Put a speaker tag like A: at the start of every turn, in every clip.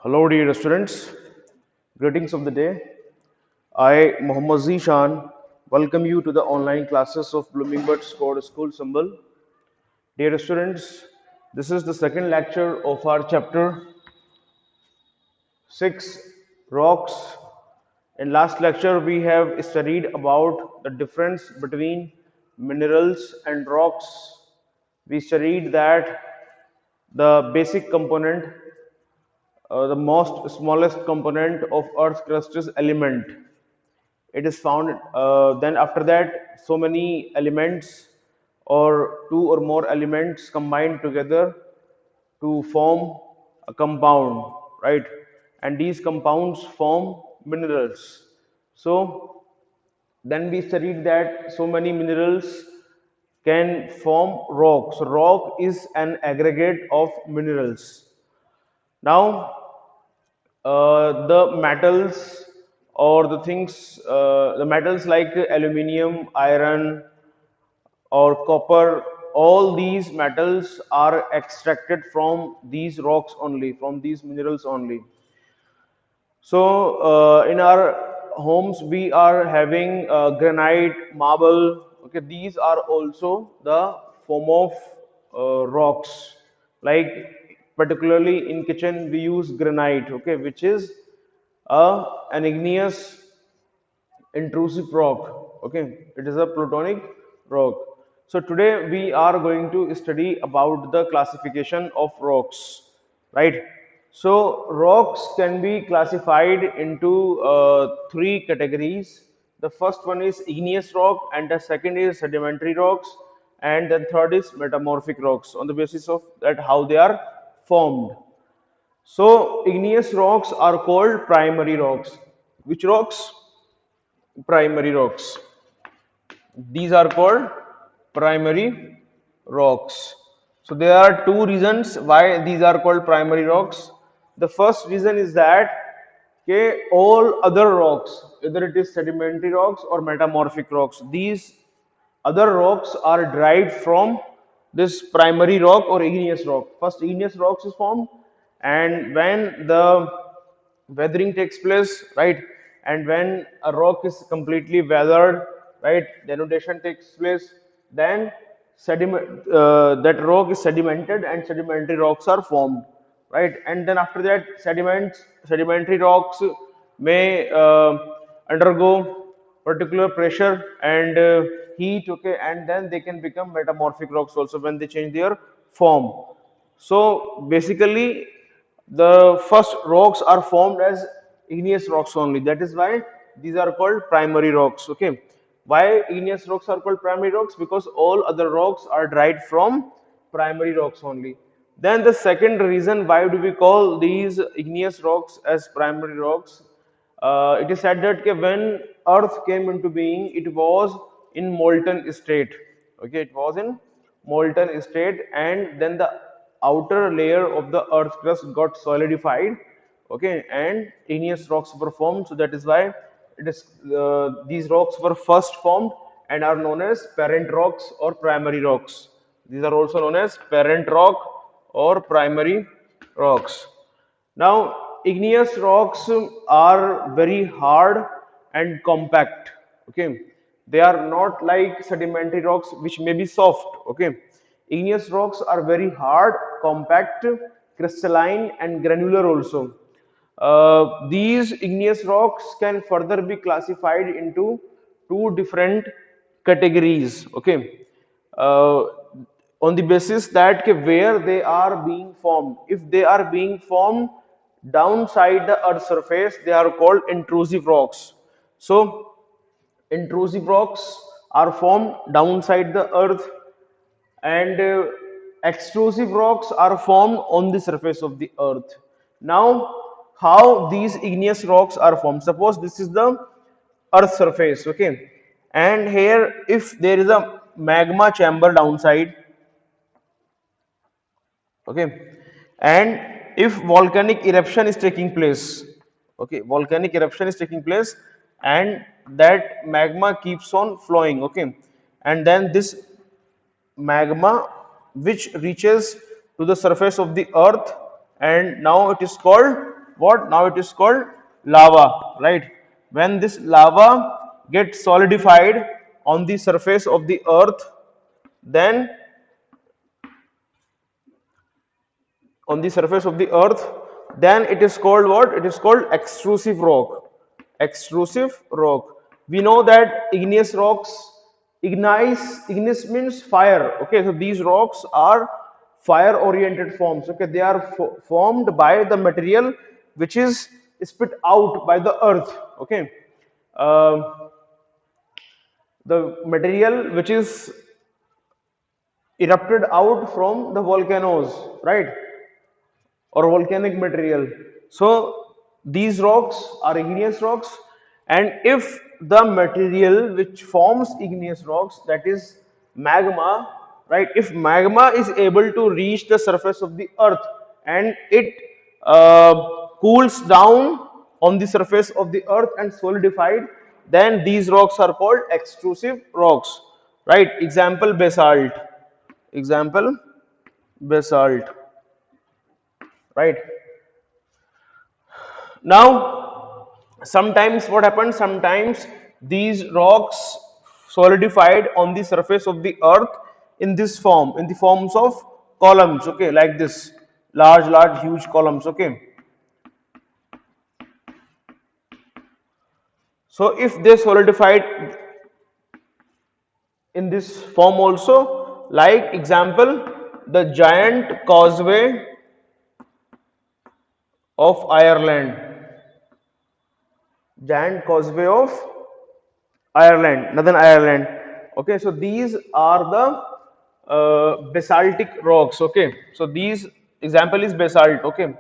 A: Hello, dear students. Greetings of the day. I, Mohammad Zishan, welcome you to the online classes of Bloomingbird Code School Symbol. Dear students, this is the second lecture of our chapter 6 Rocks. In last lecture, we have studied about the difference between minerals and rocks. We studied that the basic component, the most smallest component of Earth's crust is element. It is found, then after that, so many elements or two or more elements combined together to form a compound, right? And these compounds form minerals. So then we studied that so many minerals can form rock. So rock is an aggregate of minerals. Now the metals or the things, the metals like aluminium, iron, or copper, all these metals are extracted from these rocks only, from these minerals only. So, in our homes, we are having granite, marble. Okay, these are also the form of rocks. Like particularly in kitchen, we use granite. Okay, which is an igneous intrusive rock. Okay, it is a plutonic rock. So today we are going to study about the classification of rocks, right? So rocks can be classified into three categories. The first one is igneous rock, and the second is sedimentary rocks, and then third is metamorphic rocks, on the basis of that how they are formed. So igneous rocks are called primary rocks. Which rocks? Primary rocks. These are called primary rocks. So there are two reasons why these are called primary rocks. The first reason is that okay, all other rocks, either it is sedimentary rocks or metamorphic rocks, these other rocks are derived from this primary rock or igneous rock. First igneous rocks is formed, and when the weathering takes place, right, and when a rock is completely weathered, right, denudation takes place, then sediment, that rock is sedimented and sedimentary rocks are formed, right, and then after that sedimentary rocks may undergo particular pressure and heat, okay, and then they can become metamorphic rocks also when they change their form. So basically the first rocks are formed as igneous rocks only. That is why these are called primary rocks. Okay. Why igneous rocks are called primary rocks? Because all other rocks are derived from primary rocks only. Then the second reason why do we call these igneous rocks as primary rocks? It is said that when Earth came into being, it was in molten state. Okay, it was in molten state, and then the outer layer of the Earth crust got solidified. Okay, and igneous rocks were formed. So that is why it is these rocks were first formed and are known as parent rocks or primary rocks. These are also known as parent rock or primary rocks. Now, igneous rocks are very hard and compact. Okay, they are not like sedimentary rocks, which may be soft. Okay, igneous rocks are very hard, compact, crystalline, and granular also. These igneous rocks can further be classified into two different categories. Okay, uh, on the basis that where they are being formed. If they are being formed downside the earth surface, they are called intrusive rocks. So intrusive rocks are formed downside the earth, and extrusive rocks are formed on the surface of the earth. Now how these igneous rocks are formed? Suppose this is the earth surface, okay, and here if there is a magma chamber downside, okay, and if volcanic eruption is taking place, okay, volcanic eruption is taking place, and that magma keeps on flowing, okay, and then this magma which reaches to the surface of the earth, and now it is called what? Now it is called lava, right? When this lava gets solidified on the surface of the earth, then on the surface of the earth, then it is called what? It is called extrusive rock. Extrusive rock. We know that igneous rocks, igneous means fire. Okay, so these rocks are fire oriented forms. Okay, they are formed by the material which is spit out by the earth. Okay, Um the material which is erupted out from the volcanoes, right? Or volcanic material. So these rocks are igneous rocks, and if the material which forms igneous rocks, that is magma, right? If magma is able to reach the surface of the earth and it cools down on the surface of the earth and solidified, then these rocks are called extrusive rocks, right? Example, basalt. Example, basalt, right? Now, sometimes what happens? Sometimes these rocks solidified on the surface of the earth in this form, in the forms of columns, okay, like this, large, huge columns, okay. So if they solidified in this form also, like example, the giant causeway of Ireland, giant causeway of Ireland, Northern Ireland. Okay, so these are the basaltic rocks. Okay, so these example is basalt. Okay,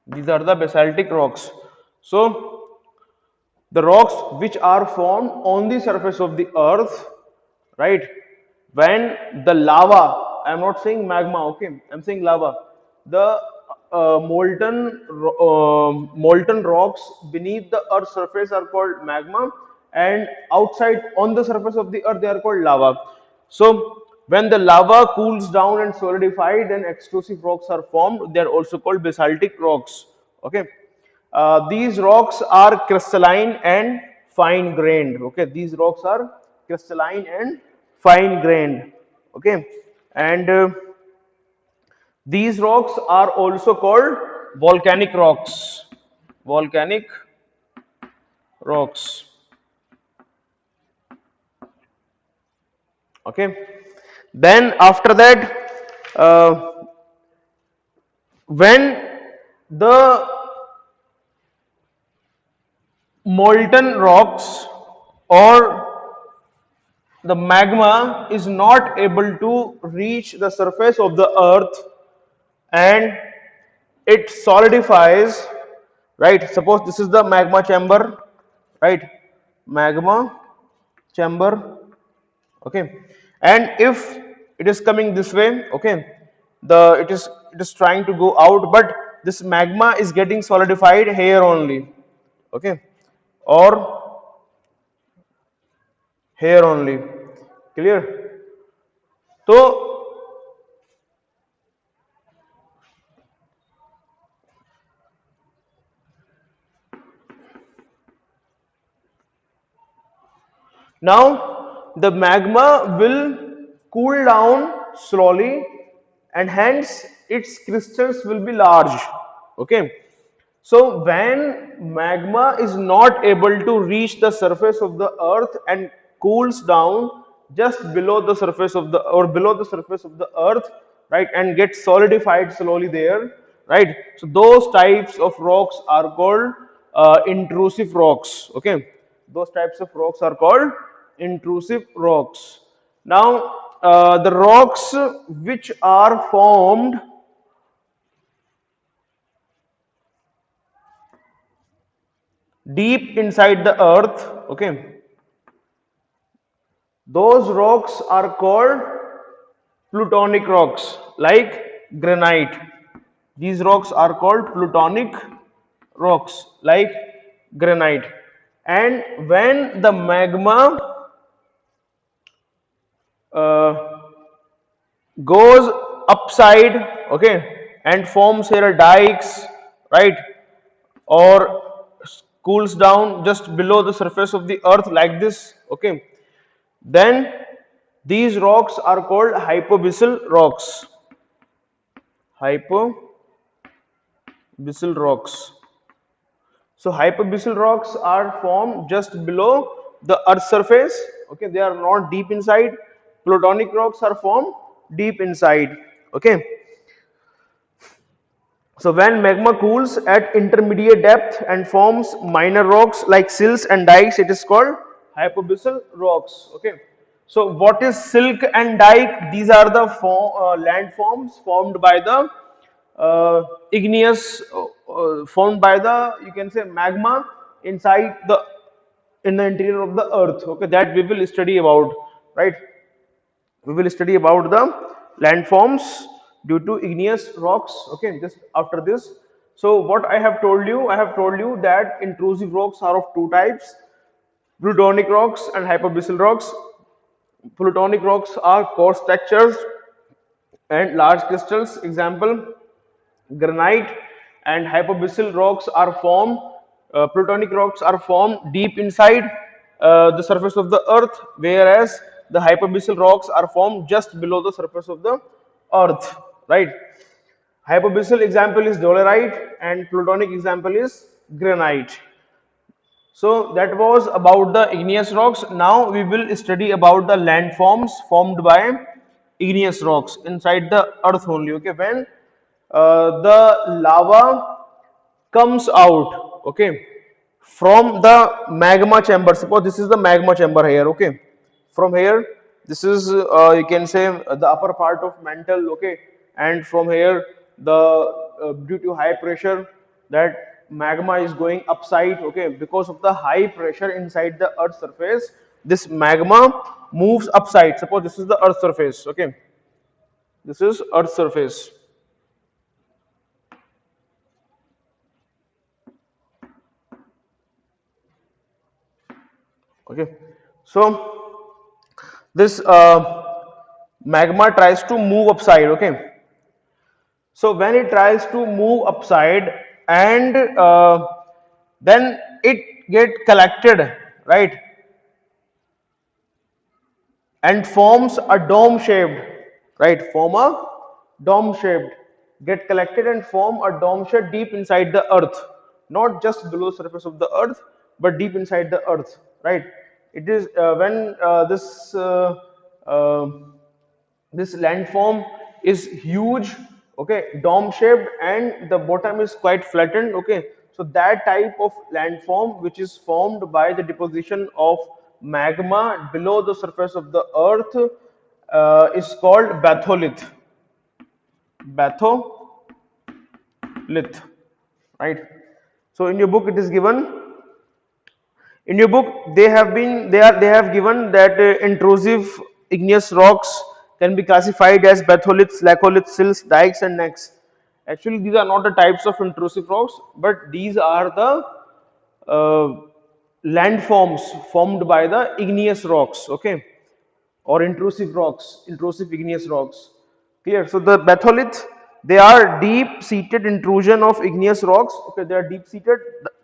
A: these are the basaltic rocks. So the rocks which are formed on the surface of the earth, right? When the lava, I am not saying magma. Okay, I am saying lava. The molten rocks beneath the earth's surface are called magma, and outside on the surface of the earth they are called lava. So when the lava cools down and solidified, then extrusive rocks are formed. They are also called basaltic rocks. Okay, these rocks are crystalline and fine grained. Okay, these rocks are crystalline and fine grained. Okay, and these rocks are also called volcanic rocks. Volcanic rocks. Okay. Then after that, when the molten rocks or the magma is not able to reach the surface of the earth and it solidifies, right? Suppose this is the magma chamber, right? Magma chamber, okay, and if it is coming this way, okay, it is trying to go out, but this magma is getting solidified here only, okay, or here only, clear? So now the magma will cool down slowly and hence its crystals will be large. Okay. So when magma is not able to reach the surface of the earth and cools down just below the surface of the or below the surface of the earth, right, and gets solidified slowly there, right? So those types of rocks are called intrusive rocks. Okay, those types of rocks are called intrusive rocks. Now the rocks which are formed deep inside the earth, okay, those rocks are called plutonic rocks, like granite. These rocks are called plutonic rocks, like granite. And when the magma uh, goes upside, okay, and forms here dikes, right, or cools down just below the surface of the earth like this, okay, then these rocks are called hypoabyssal rocks. Hypoabyssal rocks. So hypoabyssal rocks are formed just below the earth's surface, okay, they are not deep inside. Plutonic rocks are formed deep inside, okay. So when magma cools at intermediate depth and forms minor rocks like silts and dikes, it is called hypoabyssal rocks. Okay. So what is silk and dike? These are the landforms formed by the igneous, formed by the, you can say, magma inside the, in the interior of the earth. Okay, that we will study about, right? We will study about the landforms due to igneous rocks, okay, just after this. So what I have told you, I have told you that intrusive rocks are of two types: plutonic rocks and hypoabyssal rocks. Plutonic rocks are coarse textures and large crystals, example granite. And hypoabyssal rocks are formed, plutonic rocks are formed deep inside the surface of the earth, whereas the hypoabyssal rocks are formed just below the surface of the earth, right? Hypoabyssal example is dolerite and plutonic example is granite. So that was about the igneous rocks. Now we will study about the landforms formed by igneous rocks inside the earth only. Okay, when the lava comes out, okay, from the magma chamber. Suppose this is the magma chamber here, okay. From here, this is you can say the upper part of mantle, okay, and from here the due to high pressure that magma is going upside, okay, because of the high pressure inside the earth surface, this magma moves upside. Suppose this is the earth surface, okay, this is earth surface. Okay, so this magma tries to move upside, okay. So when it tries to move upside and then it get collected, right, and forms a dome shaped, right, form a dome shaped, get collected and form a dome shape deep inside the earth, not just below the surface of the earth but deep inside the earth, right. It is when uh, this landform is huge, okay, dome shaped, and the bottom is quite flattened, okay. So that type of landform which is formed by the deposition of magma below the surface of the earth is called batholith. Batholith, right. So in your book it is given, in your book they have given that intrusive igneous rocks can be classified as batholiths, laccoliths, silts, dikes and necks. Actually these are not the types of intrusive rocks, but these are the uh, landforms formed by the igneous rocks, okay, or intrusive rocks, intrusive igneous rocks. Clear? So the batholiths, they are deep-seated intrusion of igneous rocks. Okay, they are deep-seated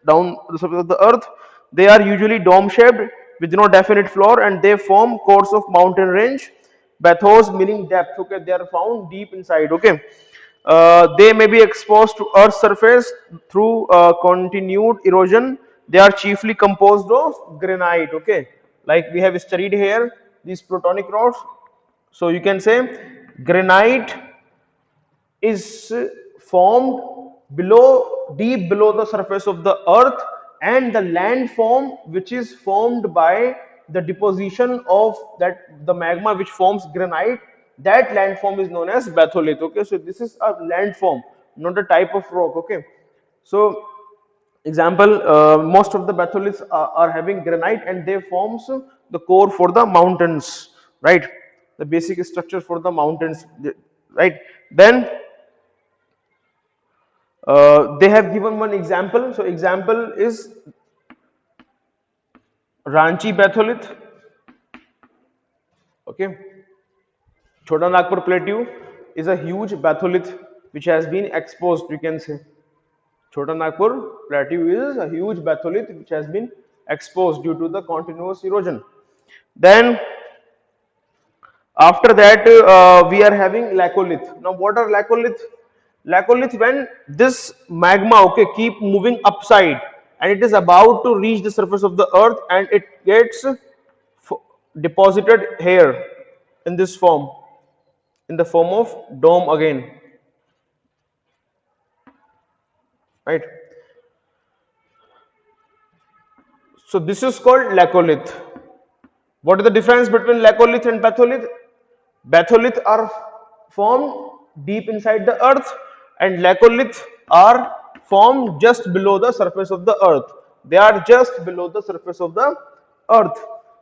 A: down the surface of the earth. They are usually dome-shaped with no definite floor, and they form cores of mountain range. Bathos meaning depth. Okay, they are found deep inside. Okay, they may be exposed to Earth's surface through continued erosion. They are chiefly composed of granite. Okay, like we have studied here, these plutonic rocks. So you can say granite is formed below, deep below the surface of the earth, and the landform which is formed by the deposition of that the magma which forms granite, that landform is known as batholith. Okay, so this is a landform, not a type of rock. Okay, so example, most of the batholiths are having granite and they forms the core for the mountains, right, the basic structure for the mountains, right. Then they have given one example. So example is Ranchi batholith, okay. Chota Nagpur plateau is a huge batholith which has been exposed, you can say. Chota Nagpur plateau is a huge batholith which has been exposed due to the continuous erosion. Then after that, we are having laccolith. Now, what are laccolith? Laccolith, when this magma, okay, keep moving upside and it is about to reach the surface of the earth and it gets deposited here in this form, in the form of dome again, right? So this is called laccolith. What is the difference between laccolith and batholith? Batholith are formed deep inside the earth and laccolith are formed just below the surface of the earth. They are just below the surface of the earth.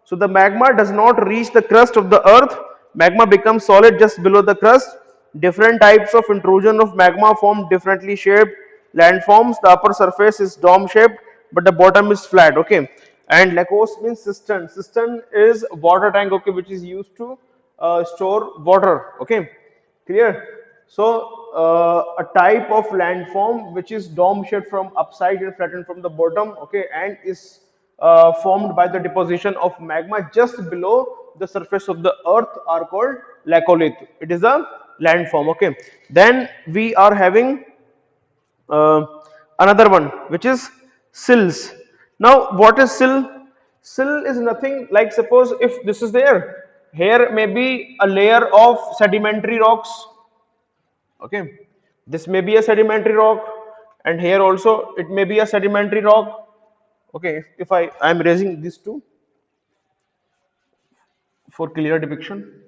A: So the magma does not reach the crust of the earth. Magma becomes solid just below the crust. Different types of intrusion of magma form differently shaped landforms. The upper surface is dome shaped but the bottom is flat, okay. And lacose means cistern. Cistern is water tank, okay, which is used to store water, okay, clear. So a type of landform which is dome shaped from upside and flattened from the bottom, okay, and is formed by the deposition of magma just below the surface of the earth are called laccolith. It is a landform, okay. Then we are having uh, another one which is sills. Now what is sill? Sill is nothing like, suppose if this is there, here may be a layer of sedimentary rocks, okay, this may be a sedimentary rock and here also it may be a sedimentary rock, okay. If I am raising these two for clear depiction,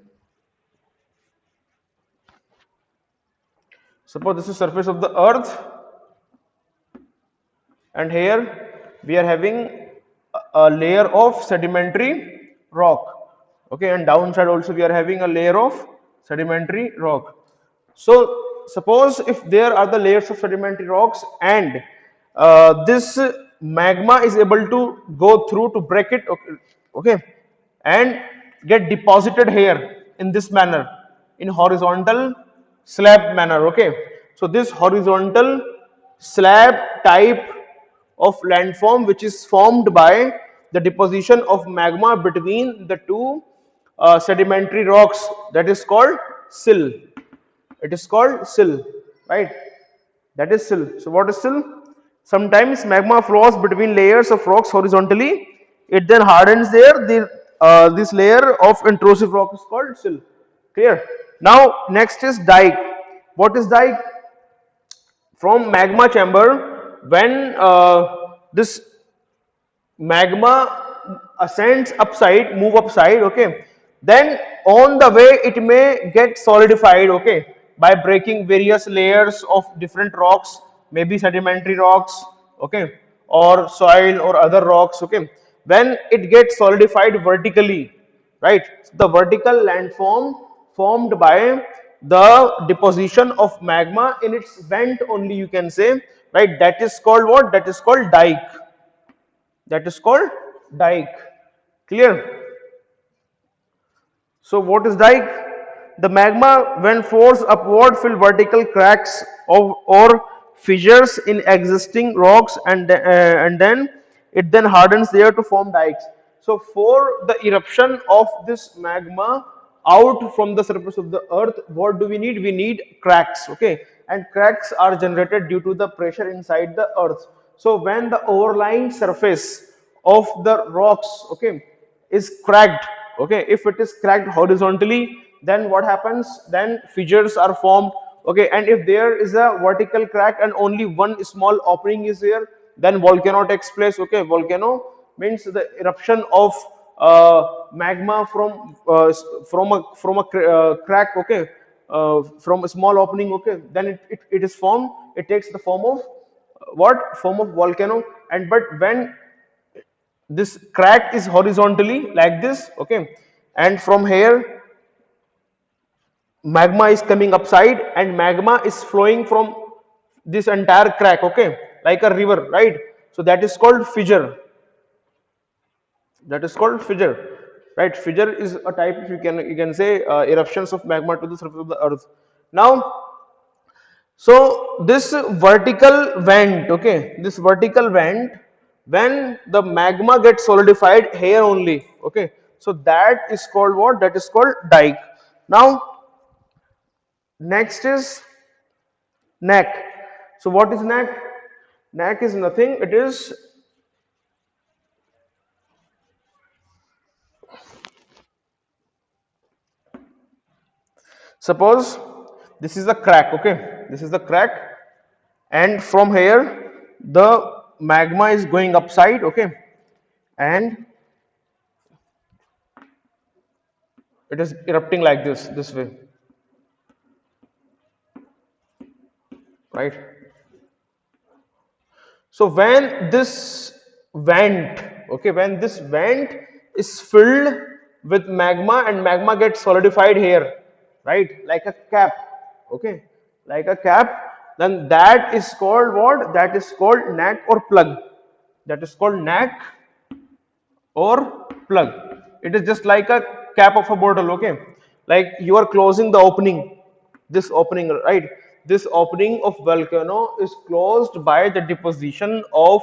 A: suppose this is surface of the earth and here we are having a layer of sedimentary rock, okay, and downside also we are having a layer of sedimentary rock. So suppose if there are the layers of sedimentary rocks and this magma is able to go through to break it, okay, okay, and get deposited here in this manner, in horizontal slab manner, okay. So this horizontal slab type of landform which is formed by the deposition of magma between the two sedimentary rocks, that is called sill. It is called sill, right? That is sill. So what is sill? Sometimes magma flows between layers of rocks horizontally. It then hardens there. This layer of intrusive rock is called sill. Clear? Now next is dike. What is dike? From magma chamber, when this magma ascends upside, move upside, okay, then on the way it may get solidified, okay, by breaking various layers of different rocks, maybe sedimentary rocks, okay, or soil or other rocks, okay. When it gets solidified vertically, right, the vertical landform formed by the deposition of magma in its vent only, you can say, right, that is called what? That is called dike. That is called dike. Clear? So what is dike? The magma when forced upward fill vertical cracks or fissures in existing rocks and then it then hardens there to form dikes. So for the eruption of this magma out from the surface of the earth, what do we need? We need cracks, okay, and cracks are generated due to the pressure inside the earth. So when the overlying surface of the rocks, okay, is cracked, okay, if it is cracked horizontally, then what happens? Then fissures are formed, okay, and if there is a vertical crack and only one small opening is there, then volcano takes place, okay. Volcano means the eruption of magma from a crack, okay, from a small opening, okay, then it is formed. It takes the form of what? Form of volcano. And but when this crack is horizontally like this, okay, and from here magma is coming upside and magma is flowing from this entire crack, okay, like a river, right? So that is called fissure. That is called fissure, right? Fissure is a type, you can say, eruptions of magma to the surface of the earth. Now So this vertical vent, okay, this vertical vent, when the magma gets solidified here only, okay, so that is called what? That is called dike. Now next is neck. So what is neck? Neck is nothing. It is, suppose this is the crack, okay, this is the crack, and from here the magma is going upside, okay, and it is erupting like this way, right? So when this vent, okay, when this vent is filled with magma and magma gets solidified here, right, like a cap, okay, like a cap, then that is called what? That is called neck or plug. That is called neck or plug. It is just like a cap of a bottle, okay, like you are closing the opening, this opening, right? This opening of volcano is closed by the deposition of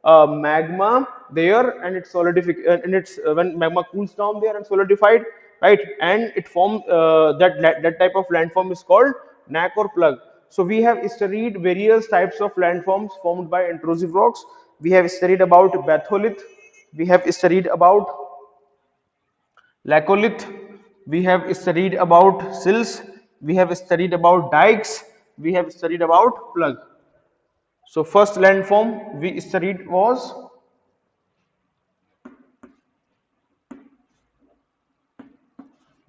A: magma there, and it's solidified, and it's when magma cools down there and solidified, right, and it forms that type of landform is called neck or plug. So we have studied various types of landforms formed by intrusive rocks. We have studied about batholith, we have studied about laccolith, we have studied about sills, we have studied about dikes, we have studied about plug. So first landform we studied was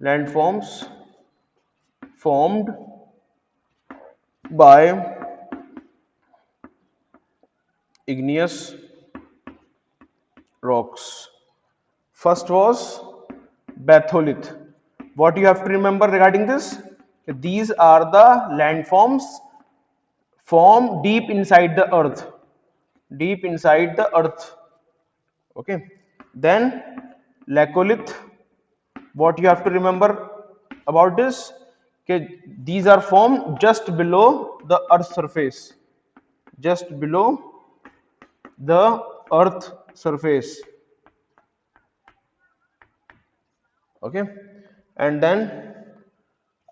A: landforms formed by igneous rocks. First was batholith. What you have to remember regarding this? These are the landforms formed deep inside the earth. Deep inside the earth. Okay. Then laccolith. What you have to remember about this? Okay, these are formed just below the earth surface. Just below the earth surface. Okay, and then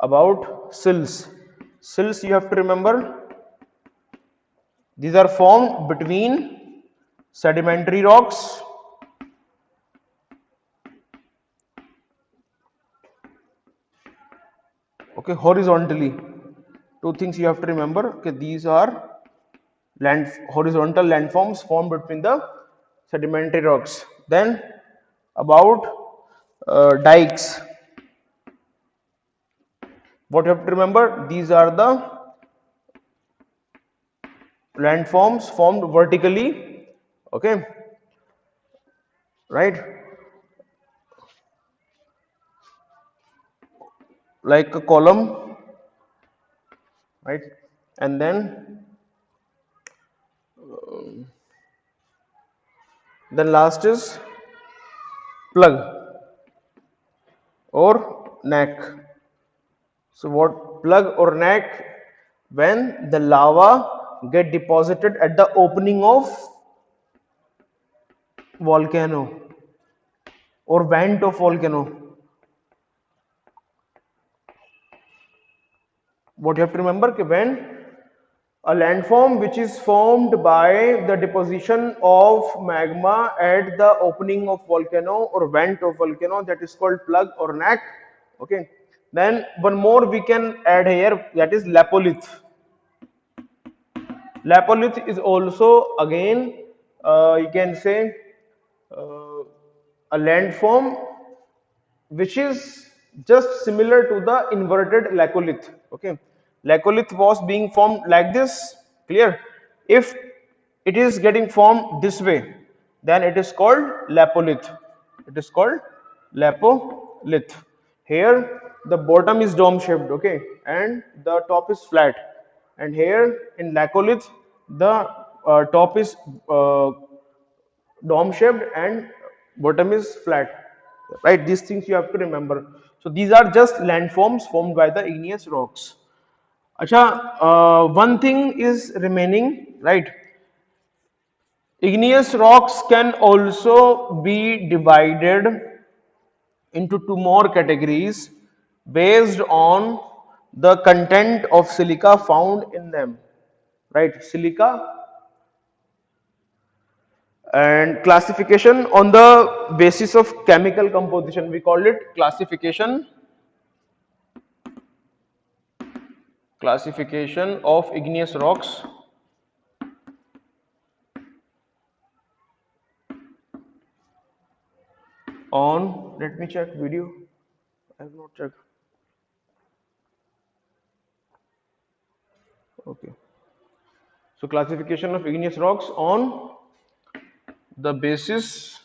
A: about sills. Sills you have to remember, these are formed between sedimentary rocks, okay, horizontally. Two things you have to remember, okay, these are horizontal landforms formed between the sedimentary rocks. Then about dikes, what you have to remember, these are the landforms formed vertically, okay, right, like a column, right, and then last is plug or neck. So what plug or neck? When the lava get deposited at the opening of volcano or vent of volcano. What you have to remember, when a landform which is formed by the deposition of magma at the opening of volcano or vent of volcano, that is called plug or neck, okay. Then one more we can add here, that is lapolith. Lapolith is also again you can say uh, a landform which is just similar to the inverted laccolith, okay. Laccolith was being formed like this, clear? If it is getting formed this way, then it is called lapolith. It is called lapolith. Here the bottom is dome shaped, okay, and the top is flat, and here in laccolith the top is dome shaped and bottom is flat, right? These things you have to remember. So these are just landforms formed by the igneous rocks. One thing is remaining, right? Igneous rocks can also be divided into two more categories based on the content of silica found in them, right? Silica and classification on the basis of chemical composition. We call it classification of igneous rocks on, let me check video. I have not checked. Okay. So classification of igneous rocks the basis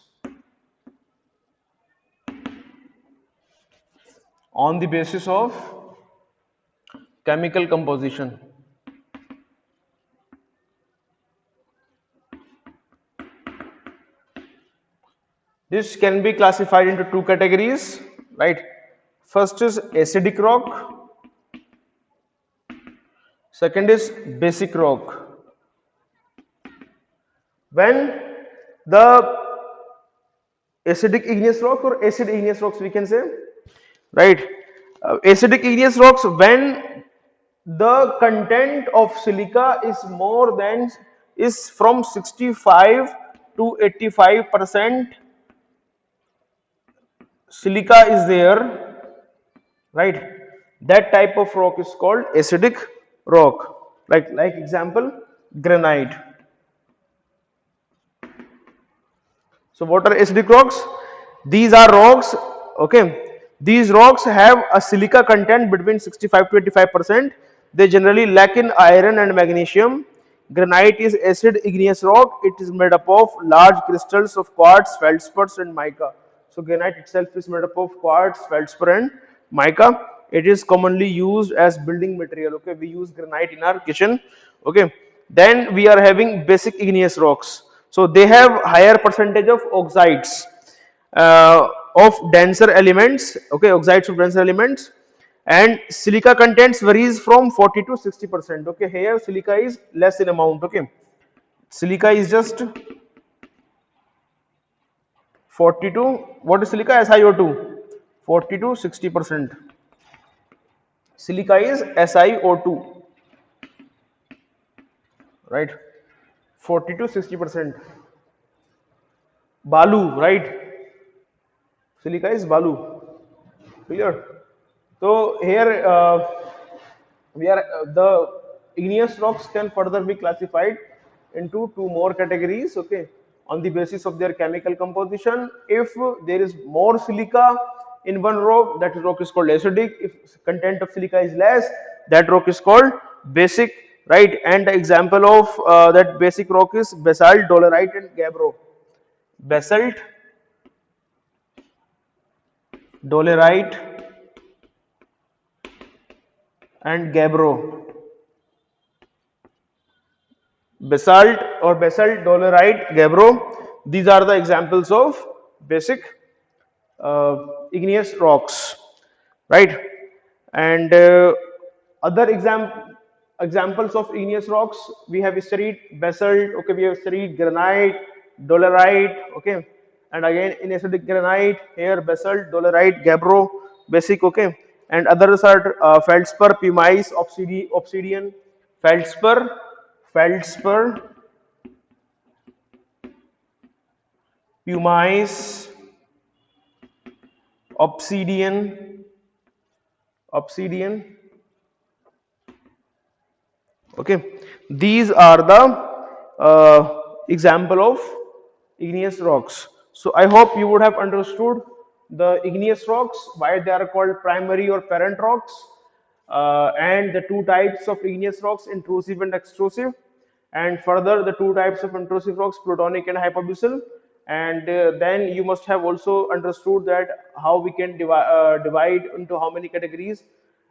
A: on the basis of chemical composition. This can be classified into two categories, right? First is acidic rock, second is basic rock. When the acidic igneous rock or acid igneous rocks, we can say, right? Acidic igneous rocks, when the content of silica is more than, is from 65 to 85% silica is there, right? That type of rock is called acidic rock. Like example, granite. So what are acidic rocks? These are rocks, okay. These rocks have a silica content between 65 to 85%. They generally lack in iron and magnesium. Granite is acid igneous rock. It is made up of large crystals of quartz, feldspars and mica. So granite itself is made up of quartz, feldspar and mica. It is commonly used as building material. Okay, we use granite in our kitchen. Okay, then we are having basic igneous rocks. So they have higher percentage of oxides of denser elements. Okay, oxides of denser elements, and silica contents varies from 40 to 60%. Okay, here silica is less in amount. Okay, silica is just 40 to, what is silica? SiO2, 40 to 60%. Silica is SiO2, right? 40 to 60%. Balu, right? Silica is balu. Clear? So here we are the igneous rocks can further be classified into two more categories. Okay, on the basis of their chemical composition. If there is more silica in one rock, that rock is called acidic. If content of silica is less, that rock is called basic, right? And the example of that basic rock is basalt, dolerite and gabbro. Basalt, dolerite and gabbro. Basalt or basalt, dolerite, gabbro, these are the examples of basic igneous rocks, right? And other examples of igneous rocks, we have studied basalt. Okay, we have studied granite, dolerite. Okay, and again in acidic granite, here basalt, dolerite, gabbro, basic. Okay, and others are feldspar, pumice, obsidian, feldspar, pumice, obsidian. Okay, these are the example of igneous rocks. So I hope you would have understood the igneous rocks, why they are called primary or parent rocks, and the two types of igneous rocks, intrusive and extrusive, and further the two types of intrusive rocks, plutonic and hypoabyssal. And then you must have also understood that how we can divide into how many categories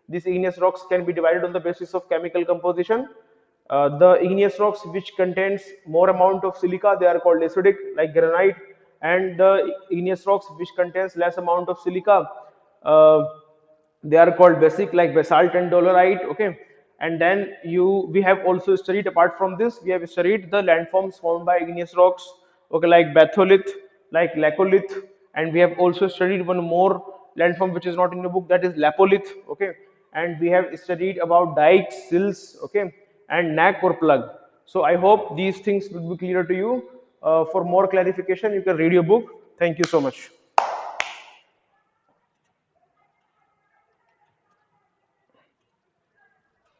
A: these igneous rocks can be divided on the basis of chemical composition. The igneous rocks which contains more amount of silica, they are called acidic, like granite, and the igneous rocks which contains less amount of silica, uh, they are called basic, like basalt and dolerite. Okay, And then we have also studied, apart from this, we have studied the landforms formed by igneous rocks, okay, like batholith, like laccolith, and we have also studied one more landform which is not in the book, that is lapolith, okay. And we have studied about dikes, sills, okay, and neck or plug. So I hope these things will be clear to you. For more clarification, you can read your book. Thank you so much.